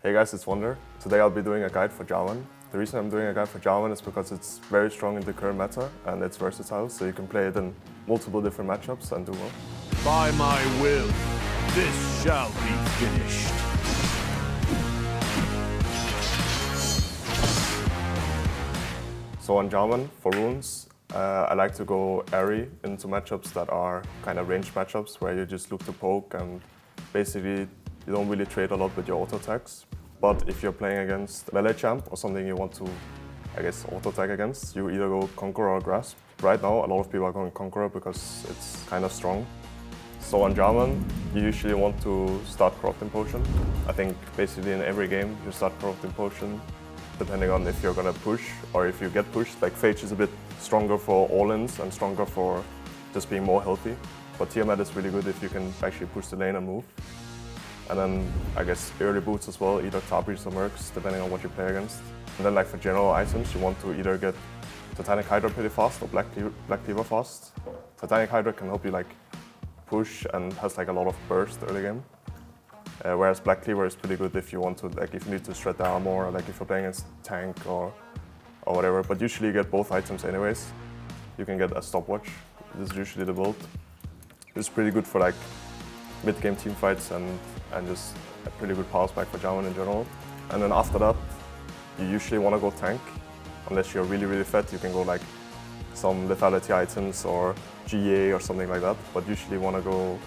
Hey guys, it's Wunder. Today I'll be doing a guide for Jarvan. The reason I'm doing a guide for Jarvan is because it's very strong in the current meta and it's versatile, so you can play it in multiple different matchups and do well. By my will, this shall be finished. So on Jarvan, for runes, I like to go airy into matchups that are kind of ranged matchups where you just look to poke and basically you don't really trade a lot with your auto attacks. But if you're playing against melee champ or something you want to, auto attack against, you either go Conqueror or Grasp. Right now, a lot of people are going Conqueror because it's kind of strong. So on Jarvan, you usually want to start Corrupting Potion. I think basically in every game you start Corrupting Potion, depending on if you're gonna push or if you get pushed. Like Phage is a bit stronger for all-ins and stronger for just being more healthy. But Tiamat is really good if you can actually push the lane and move. And then early boots as well, either Tabriz or Mercs, depending on what you play against. And then for general items, you want to either get Titanic Hydra pretty fast or Black Cleaver fast. Titanic Hydra can help you push and has a lot of burst early game. Whereas Black Cleaver is pretty good if you want to, if you need to shred the armor, or if you're playing against tank or whatever. But usually you get both items anyways. You can get a stopwatch. This is usually the build. This is pretty good for mid-game team fights and just a pretty good power spike for Jarvan in general. And then after that, you usually want to go tank. Unless you're really, really fat, you can go some lethality items or GA or something like that. But usually you want to go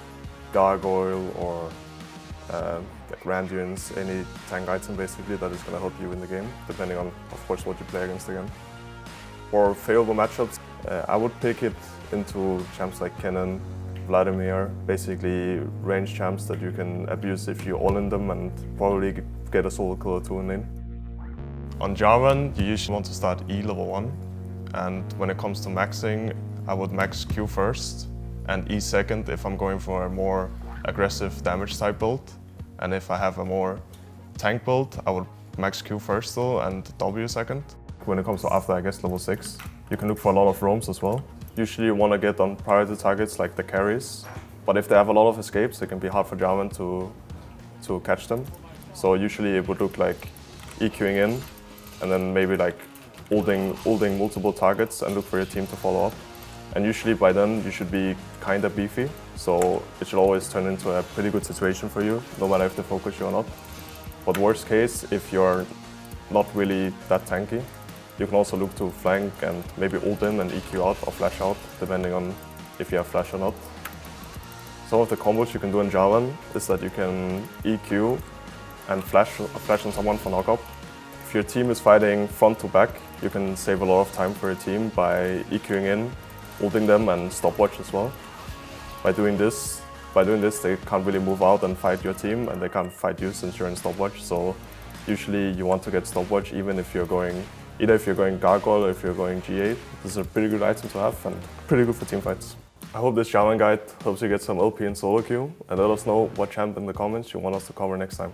Gargoyle or Randuins, any tank item basically that is going to help you in the game, depending on, of course, what you play against again. For favorable matchups, I would pick it into champs like Kennen, Vladimir, basically range champs that you can abuse if you all in them and probably get a solo kill or two in lane. On Jarvan, you usually want to start E level 1, and when it comes to maxing, I would max Q first and E second if I'm going for a more aggressive damage type build. And if I have a more tank build, I would max Q first though and W second. When it comes to after level 6, you can look for a lot of roams as well. Usually you want to get on priority targets like the carries, but if they have a lot of escapes, it can be hard for Jarvan to catch them. So usually it would look like EQing in, and then maybe holding multiple targets and look for your team to follow up. And usually by then you should be kind of beefy, so it should always turn into a pretty good situation for you, no matter if they focus you or not. But worst case, if you're not really that tanky, you can also look to flank and maybe ult in and EQ out or flash out, depending on if you have flash or not. Some of the combos you can do in Jarvan is that you can EQ and flash on someone for knockup. If your team is fighting front to back, you can save a lot of time for your team by EQing in, ulting them and stopwatch as well. By doing this, they can't really move out and fight your team, and they can't fight you since you're in stopwatch. So usually you want to get stopwatch even if you're going Gargoyle or if you're going GA. This is a pretty good item to have and pretty good for team fights. I hope this Jarvan guide helps you get some LP and solo queue, and let us know what champ in the comments you want us to cover next time.